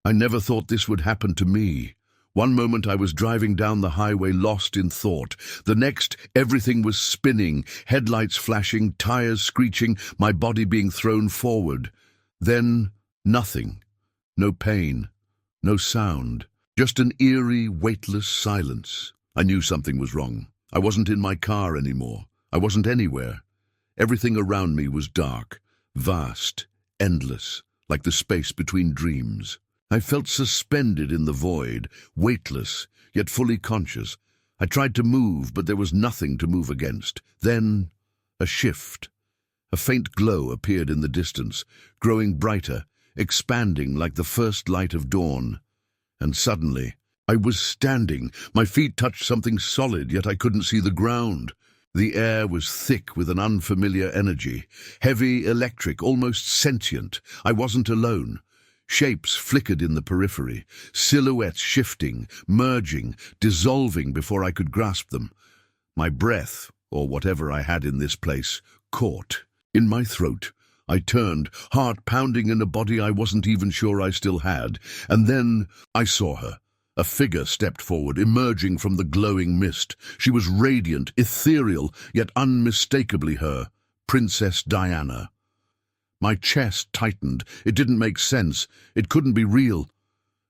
I never thought this would happen to me. One moment I was driving down the highway lost in thought. The next, everything was spinning, headlights flashing, tires screeching, my body being thrown forward. Then, nothing. No pain, no sound. Just an eerie, weightless silence. I knew something was wrong. I wasn't in my car anymore. I wasn't anywhere. Everything around me was dark, vast, endless, like the space between dreams. I felt suspended in the void, weightless, yet fully conscious. I tried to move, but there was nothing to move against. Then, a shift. A faint glow appeared in the distance, growing brighter, expanding like the first light of dawn. And suddenly, I was standing. My feet touched something solid, yet I couldn't see the ground. The air was thick with an unfamiliar energy, heavy, electric, almost sentient. I wasn't alone. Shapes flickered in the periphery, silhouettes shifting, merging, dissolving before I could grasp them. My breath, or whatever I had in this place, caught in my throat. I turned, heart pounding in a body I wasn't even sure I still had, and then I saw her. A figure stepped forward, emerging from the glowing mist. She was radiant, ethereal, yet unmistakably her, Princess Diana. My chest tightened. It didn't make sense. It couldn't be real.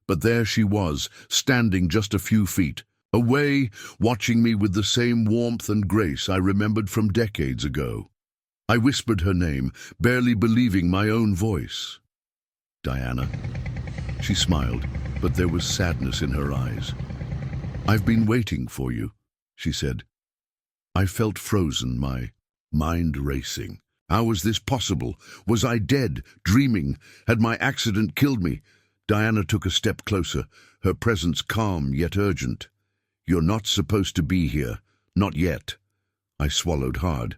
But there she was, standing just a few feet away, watching me with the same warmth and grace I remembered from decades ago. I whispered her name, barely believing my own voice. Diana. She smiled, but there was sadness in her eyes. I've been waiting for you, she said. I felt frozen, my mind racing. How was this possible? Was I dead, dreaming? Had my accident killed me? Diana took a step closer, her presence calm yet urgent. You're not supposed to be here. Not yet. I swallowed hard.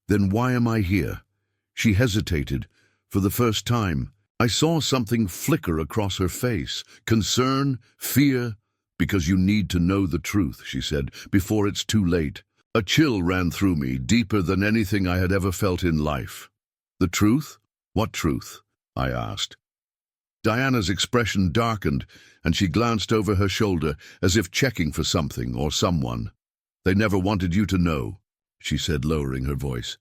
Then why am I here? She hesitated. For the first time, I saw something flicker across her face. Concern, fear. Because you need to know the truth, she said, before it's too late. A chill ran through me, deeper than anything I had ever felt in life. The truth? What truth? I asked. Diana's expression darkened, and she glanced over her shoulder as if checking for something or someone. They never wanted you to know, she said, lowering her voice.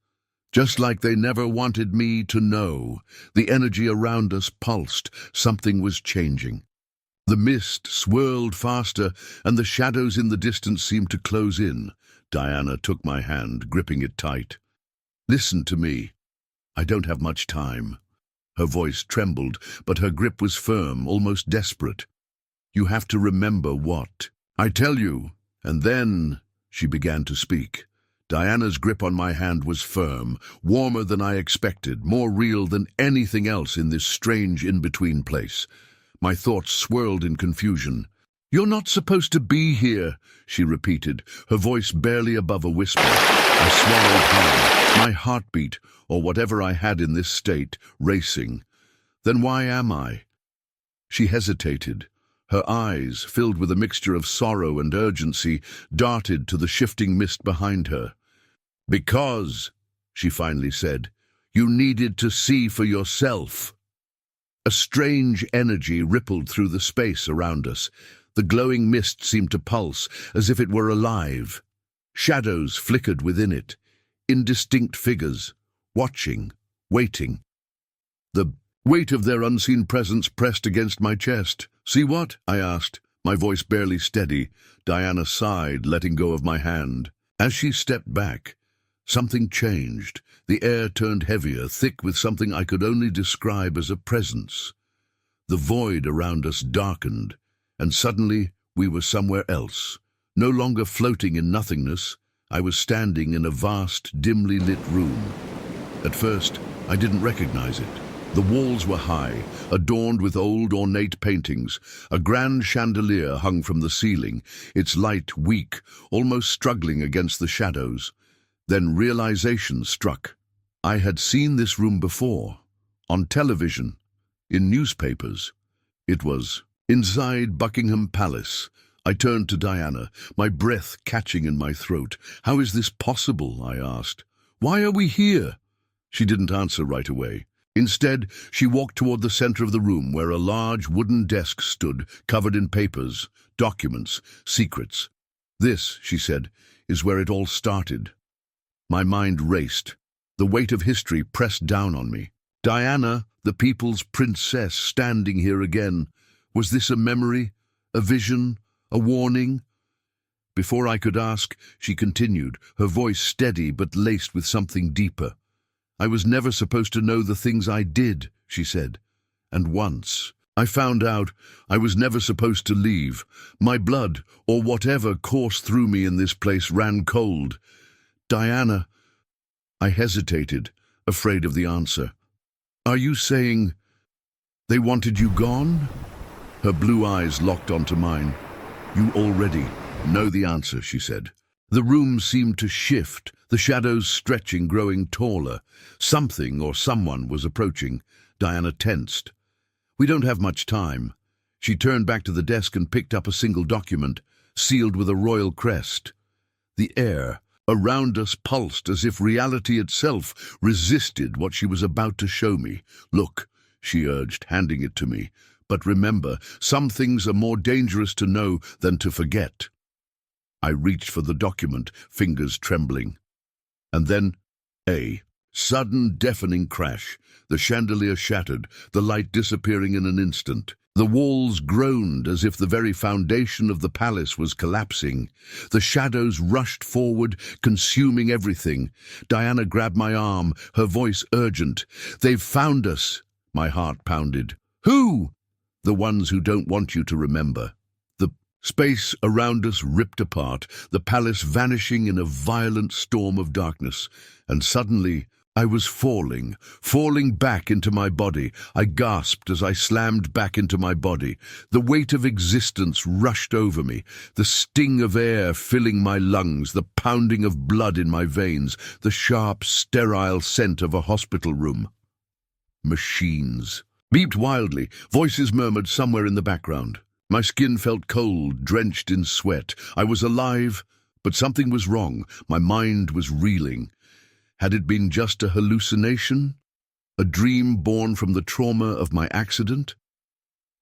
Just like they never wanted me to know. The energy around us pulsed. Something was changing. The mist swirled faster, and the shadows in the distance seemed to close in. Diana took my hand, gripping it tight. Listen to me. I don't have much time. Her voice trembled, but her grip was firm, almost desperate. You have to remember what I tell you. And then she began to speak. Diana's grip on my hand was firm, warmer than I expected, more real than anything else in this strange in-between place. My thoughts swirled in confusion. You're not supposed to be here, she repeated, her voice barely above a whisper. I swallowed hard, my heartbeat, or whatever I had in this state, racing. Then why am I? She hesitated. Her eyes, filled with a mixture of sorrow and urgency, darted to the shifting mist behind her. Because, she finally said, you needed to see for yourself. A strange energy rippled through the space around us. The glowing mist seemed to pulse, as if it were alive. Shadows flickered within it, indistinct figures, watching, waiting. The weight of their unseen presence pressed against my chest. See what? I asked, my voice barely steady. Diana sighed, letting go of my hand. As she stepped back, something changed. The air turned heavier, thick with something I could only describe as a presence. The void around us darkened, and suddenly we were somewhere else. No longer floating in nothingness, I was standing in a vast, dimly lit room. At first, I didn't recognize it. The walls were high, adorned with old, ornate paintings. A grand chandelier hung from the ceiling, its light weak, almost struggling against the shadows. Then realization struck. I had seen this room before, on television, in newspapers. It was inside Buckingham Palace. I turned to Diana, my breath catching in my throat. How is this possible? I asked. Why are we here? She didn't answer right away. Instead, she walked toward the center of the room where a large wooden desk stood, covered in papers, documents, secrets. "This," she said, "is where it all started." My mind raced. The weight of history pressed down on me. Diana, the people's princess, standing here again. Was this a memory, a vision, a warning? Before I could ask, she continued, her voice steady but laced with something deeper. "I was never supposed to know the things I did," she said. "And once I found out, I was never supposed to leave. My blood, or whatever coursed through me in this place, ran cold. Diana." I hesitated, afraid of the answer. "Are you saying they wanted you gone?" Her blue eyes locked onto mine. "You already know the answer," she said. The room seemed to shift, the shadows stretching, growing taller. Something or someone was approaching. Diana tensed. "We don't have much time." She turned back to the desk and picked up a single document, sealed with a royal crest. The air around us pulsed as if reality itself resisted what she was about to show me. "Look," she urged, handing it to me. "But remember, some things are more dangerous to know than to forget." I reached for the document, fingers trembling. And then, a sudden, deafening crash. The chandelier shattered, the light disappearing in an instant. The walls groaned as if the very foundation of the palace was collapsing. The shadows rushed forward, consuming everything. Diana grabbed my arm, her voice urgent. "They've found us!" My heart pounded. "Who?" "The ones who don't want you to remember." The space around us ripped apart, the palace vanishing in a violent storm of darkness. And suddenly, I was falling back into my body. I gasped as I slammed back into my body. The weight of existence rushed over me, the sting of air filling my lungs, the pounding of blood in my veins, the sharp, sterile scent of a hospital room. Machines beeped wildly. Voices murmured somewhere in the background. My skin felt cold, drenched in sweat. I was alive, but something was wrong. My mind was reeling. Had it been just a hallucination? A dream born from the trauma of my accident?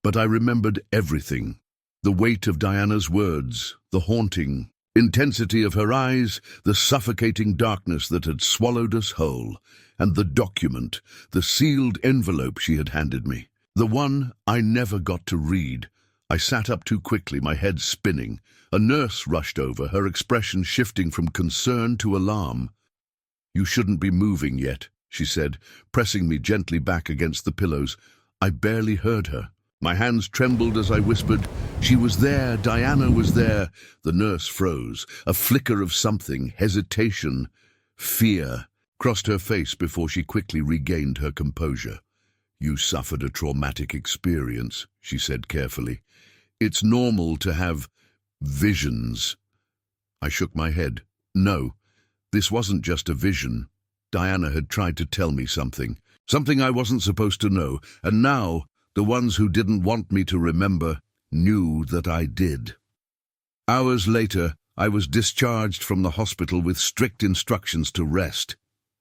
But I remembered everything. The weight of Diana's words, the haunting intensity of her eyes, the suffocating darkness that had swallowed us whole, and the document, the sealed envelope she had handed me. The one I never got to read. I sat up too quickly, my head spinning. A nurse rushed over, her expression shifting from concern to alarm. "You shouldn't be moving yet," she said, pressing me gently back against the pillows. I barely heard her. My hands trembled as I whispered, "She was there, Diana was there." The nurse froze. A flicker of something, hesitation, fear, crossed her face before she quickly regained her composure. "You suffered a traumatic experience," she said carefully. "It's normal to have visions." I shook my head. No. This wasn't just a vision. Diana had tried to tell me something I wasn't supposed to know, and now the ones who didn't want me to remember knew that I did. Hours later, I was discharged from the hospital with strict instructions to rest.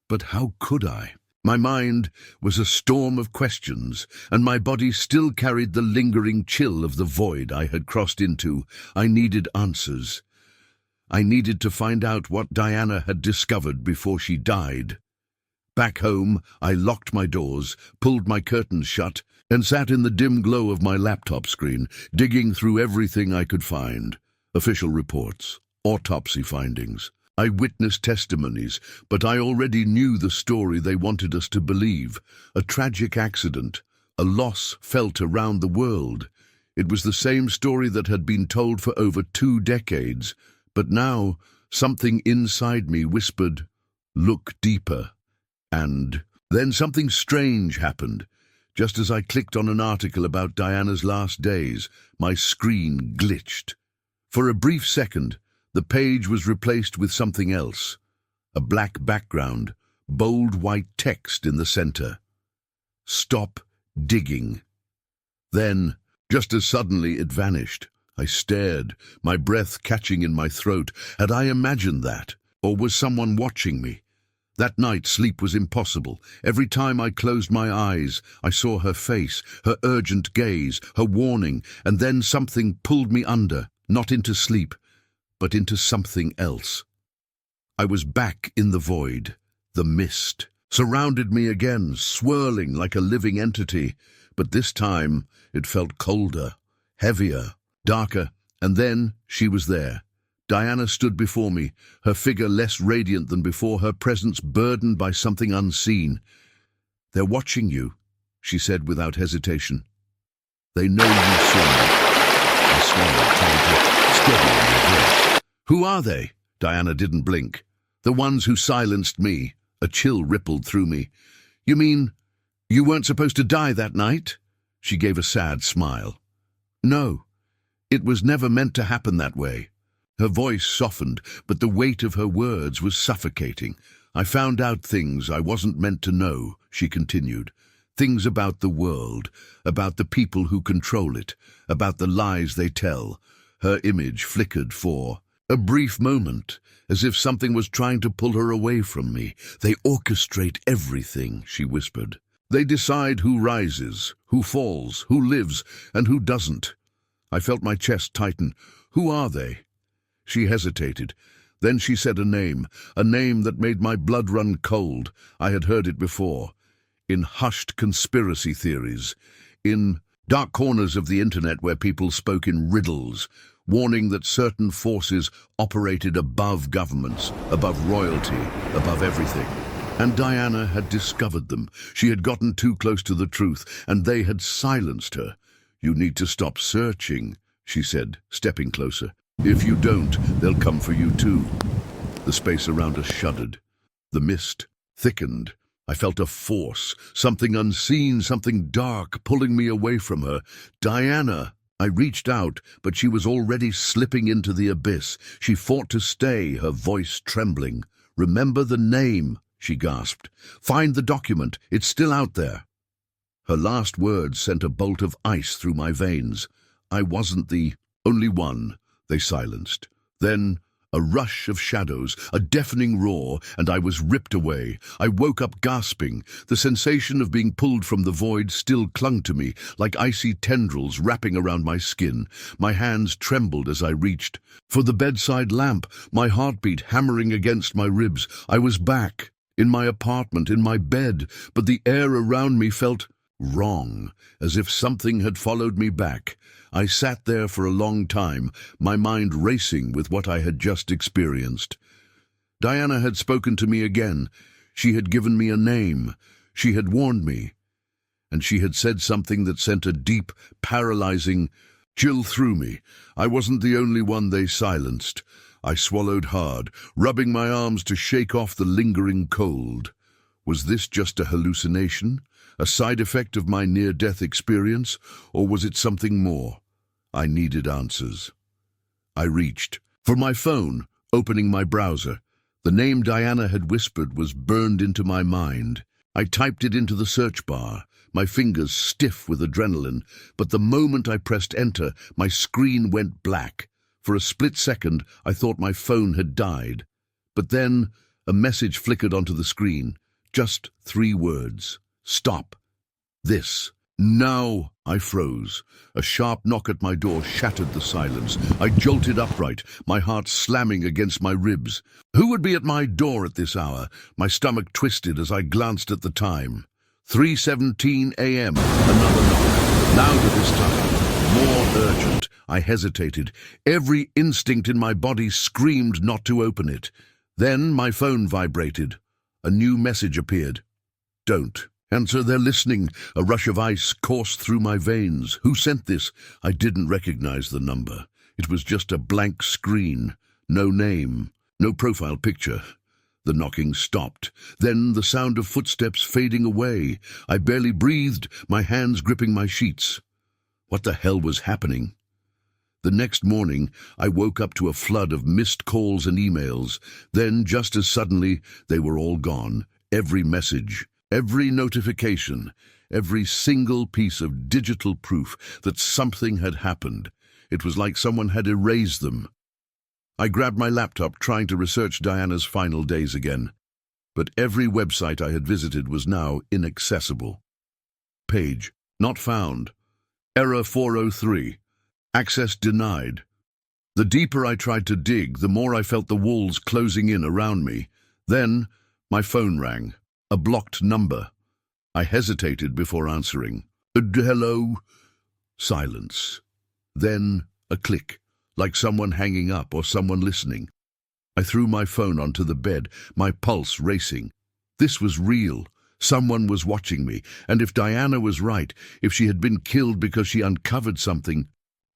But how could I? My mind was a storm of questions, and my body still carried the lingering chill of the void I had crossed into. I needed answers. I needed to find out what Diana had discovered before she died. Back home, I locked my doors, pulled my curtains shut, and sat in the dim glow of my laptop screen, digging through everything I could find. Official reports, autopsy findings, eyewitness testimonies, but I already knew the story they wanted us to believe. A tragic accident, a loss felt around the world. It was the same story that had been told for over 2 decades. But now, something inside me whispered, "Look deeper." And then something strange happened. Just as I clicked on an article about Diana's last days, my screen glitched. For a brief second, the page was replaced with something else. A black background, bold white text in the center. "Stop digging." Then, just as suddenly, it vanished. I stared, my breath catching in my throat. Had I imagined that? Or was someone watching me? That night, sleep was impossible. Every time I closed my eyes, I saw her face, her urgent gaze, her warning, and then something pulled me under, not into sleep, but into something else. I was back in the void. The mist surrounded me again, swirling like a living entity, but this time it felt colder, heavier, darker, and then she was there. Diana stood before me, her figure less radiant than before, her presence burdened by something unseen. "They're watching you," she said without hesitation. "They know you saw me." I swallowed, trying to steady my voice. "Who are they?" Diana didn't blink. "The ones who silenced me." A chill rippled through me. "You mean you weren't supposed to die that night?" She gave a sad smile. "No, it was never meant to happen that way." Her voice softened, but the weight of her words was suffocating. "I found out things I wasn't meant to know," she continued. "Things about the world, about the people who control it, about the lies they tell." Her image flickered for a brief moment, as if something was trying to pull her away from me. "They orchestrate everything," she whispered. "They decide who rises, who falls, who lives, and who doesn't." I felt my chest tighten. "Who are they?" She hesitated. Then she said a name that made my blood run cold. I had heard it before. In hushed conspiracy theories. In dark corners of the internet where people spoke in riddles, warning that certain forces operated above governments, above royalty, above everything. And Diana had discovered them. She had gotten too close to the truth, and they had silenced her. "You need to stop searching," she said, stepping closer. "If you don't, they'll come for you too." The space around us shuddered. The mist thickened. I felt a force, something unseen, something dark, pulling me away from her. "Diana!" I reached out, but she was already slipping into the abyss. She fought to stay, her voice trembling. "Remember the name," she gasped. "Find the document. It's still out there." Her last words sent a bolt of ice through my veins. I wasn't the only one. They silenced. Then a rush of shadows, a deafening roar, and I was ripped away. I woke up gasping. The sensation of being pulled from the void still clung to me, like icy tendrils wrapping around my skin. My hands trembled as I reached for the bedside lamp, my heartbeat hammering against my ribs. I was back, in my apartment, in my bed, but the air around me felt wrong, as if something had followed me back. I sat there for a long time, my mind racing with what I had just experienced. Diana had spoken to me again. She had given me a name. She had warned me. And she had said something that sent a deep, paralyzing chill through me. I wasn't the only one they silenced. I swallowed hard, rubbing my arms to shake off the lingering cold. Was this just a hallucination? A side effect of my near-death experience? Or was it something more? I needed answers. I reached for my phone, opening my browser. The name Diana had whispered was burned into my mind. I typed it into the search bar, my fingers stiff with adrenaline, but the moment I pressed enter, my screen went black. For a split second, I thought my phone had died. But then a message flickered onto the screen. Just 3 words. "Stop. This. Now." I froze. A sharp knock at my door shattered the silence. I jolted upright, my heart slamming against my ribs. Who would be at my door at this hour? My stomach twisted as I glanced at the time. 3:17 a.m. Another knock. Louder this time. More urgent. I hesitated. Every instinct in my body screamed not to open it. Then my phone vibrated. A new message appeared. "Don't answer, they're listening." A rush of ice coursed through my veins. Who sent this? I didn't recognize the number. It was just a blank screen. No name, no profile picture. The knocking stopped. Then the sound of footsteps fading away. I barely breathed, my hands gripping my sheets. What the hell was happening? The next morning, I woke up to a flood of missed calls and emails. Then, just as suddenly, they were all gone. Every message, every notification, every single piece of digital proof that something had happened. It was like someone had erased them. I grabbed my laptop, trying to research Diana's final days again. but every website I had visited was now inaccessible. Page not found. Error 403. Access denied. The deeper I tried to dig, the more I felt the walls closing in around me. Then my phone rang. A blocked number. I hesitated before answering. Hello? Silence. Then a click, like someone hanging up or someone listening. I threw my phone onto the bed, my pulse racing. This was real. Someone was watching me, and if Diana was right, if she had been killed because she uncovered something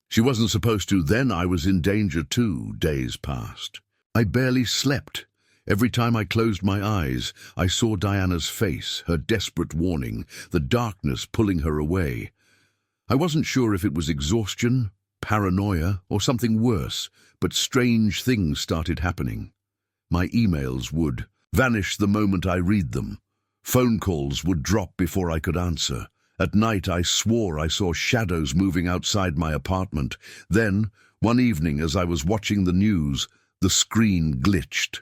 she wasn't supposed to, then I was in danger too. Days passed. I barely slept. Every time I closed my eyes, I saw Diana's face, her desperate warning, the darkness pulling her away. I wasn't sure if it was exhaustion, paranoia, or something worse, but strange things started happening. My emails would vanish the moment I read them. Phone calls would drop before I could answer. At night I swore I saw shadows moving outside my apartment. Then, one evening as I was watching the news, the screen glitched.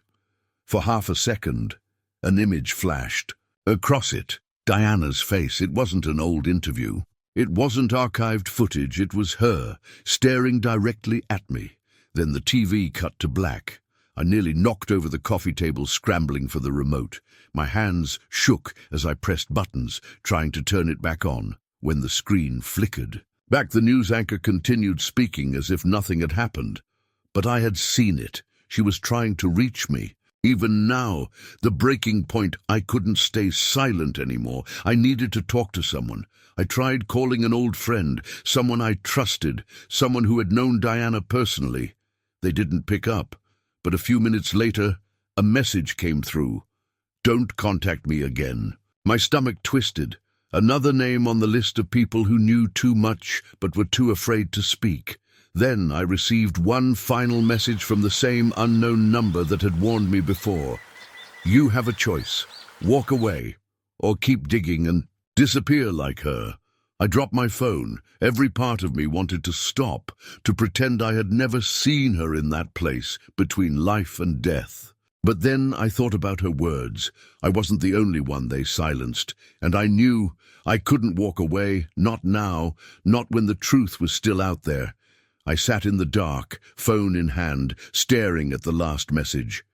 For half a second, an image flashed. Across it, Diana's face. It wasn't an old interview. It wasn't archived footage. It was her, staring directly at me. Then the TV cut to black. I nearly knocked over the coffee table, scrambling for the remote. My hands shook as I pressed buttons, trying to turn it back on, when the screen flickered. Back the news anchor continued speaking as if nothing had happened. But I had seen it. She was trying to reach me. Even now, the breaking point, I couldn't stay silent anymore. I needed to talk to someone. I tried calling an old friend, someone I trusted, someone who had known Diana personally. They didn't pick up. But a few minutes later, a message came through. Don't contact me again. My stomach twisted. Another name on the list of people who knew too much but were too afraid to speak. Then I received one final message from the same unknown number that had warned me before. You have a choice. Walk away, or keep digging and disappear like her. I dropped my phone. Every part of me wanted to stop, to pretend I had never seen her in that place, between life and death. But then I thought about her words. I wasn't the only one they silenced, and I knew I couldn't walk away, not now, not when the truth was still out there. I sat in the dark, phone in hand, staring at the last message.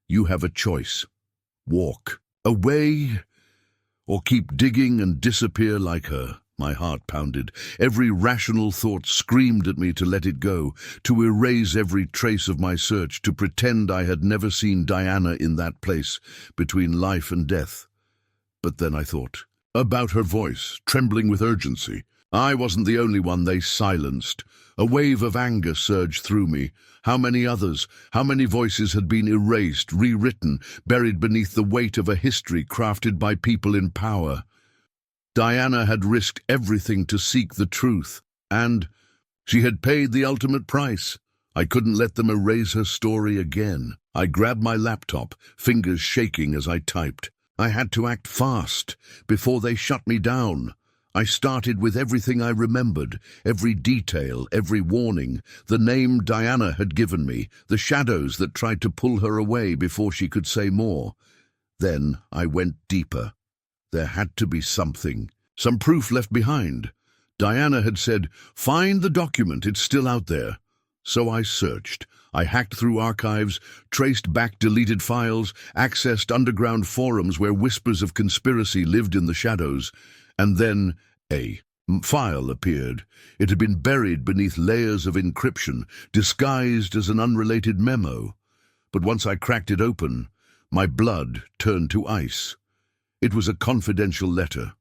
You have a choice. Walk away, or keep digging and disappear like her. My heart pounded. Every rational thought screamed at me to let it go, to erase every trace of my search, to pretend I had never seen Diana in that place, between life and death. But then I thought about her voice, trembling with urgency. I wasn't the only one they silenced. A wave of anger surged through me. How many others, how many voices had been erased, rewritten, buried beneath the weight of a history crafted by people in power? Diana had risked everything to seek the truth, and she had paid the ultimate price. I couldn't let them erase her story again. I grabbed my laptop, fingers shaking as I typed. I had to act fast, before they shut me down. I started with everything I remembered, every detail, every warning, the name Diana had given me, the shadows that tried to pull her away before she could say more. Then I went deeper. There had to be something, some proof left behind. Diana had said, find the document, it's still out there. So I searched. I hacked through archives, traced back deleted files, accessed underground forums where whispers of conspiracy lived in the shadows. And then a file appeared. It had been buried beneath layers of encryption, disguised as an unrelated memo. But once I cracked it open, my blood turned to ice. It was a confidential letter,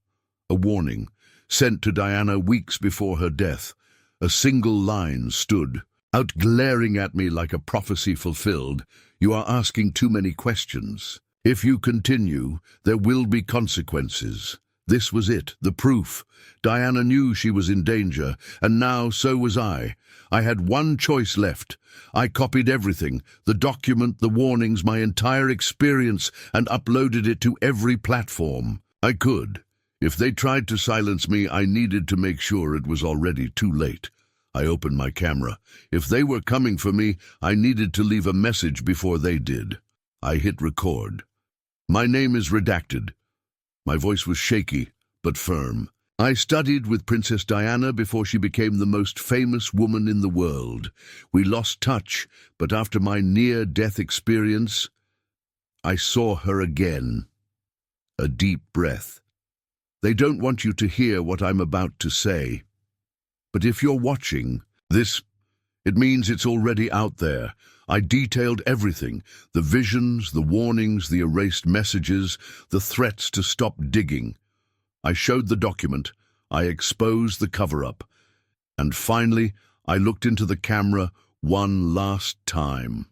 a warning, sent to Diana weeks before her death. A single line stood out glaring at me like a prophecy fulfilled. You are asking too many questions. If you continue, there will be consequences. This was it, the proof. Diana knew she was in danger, and now so was I. I had one choice left. I copied everything, the document, the warnings, my entire experience, and uploaded it to every platform I could. If they tried to silence me, I needed to make sure it was already too late. I opened my camera. If they were coming for me, I needed to leave a message before they did. I hit record. My name is redacted. My voice was shaky, but firm. I studied with Princess Diana before she became the most famous woman in the world. We lost touch, but after my near-death experience, I saw her again. A deep breath. They don't want you to hear what I'm about to say. But if you're watching this, it means it's already out there. I detailed everything, the visions, the warnings, the erased messages, the threats to stop digging. I showed the document, I exposed the cover-up, and finally I looked into the camera one last time.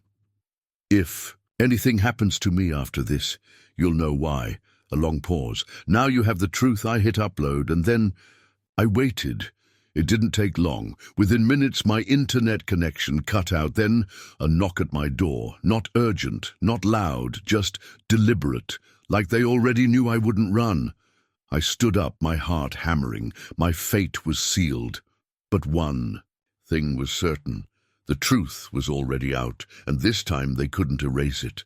If anything happens to me after this, you'll know why. A long pause. Now you have the truth. I hit upload, and then I waited. It didn't take long. Within minutes, my internet connection cut out. Then a knock at my door. Not urgent, not loud, just deliberate, like they already knew I wouldn't run. I stood up, my heart hammering. My fate was sealed. But one thing was certain. The truth was already out, and this time they couldn't erase it.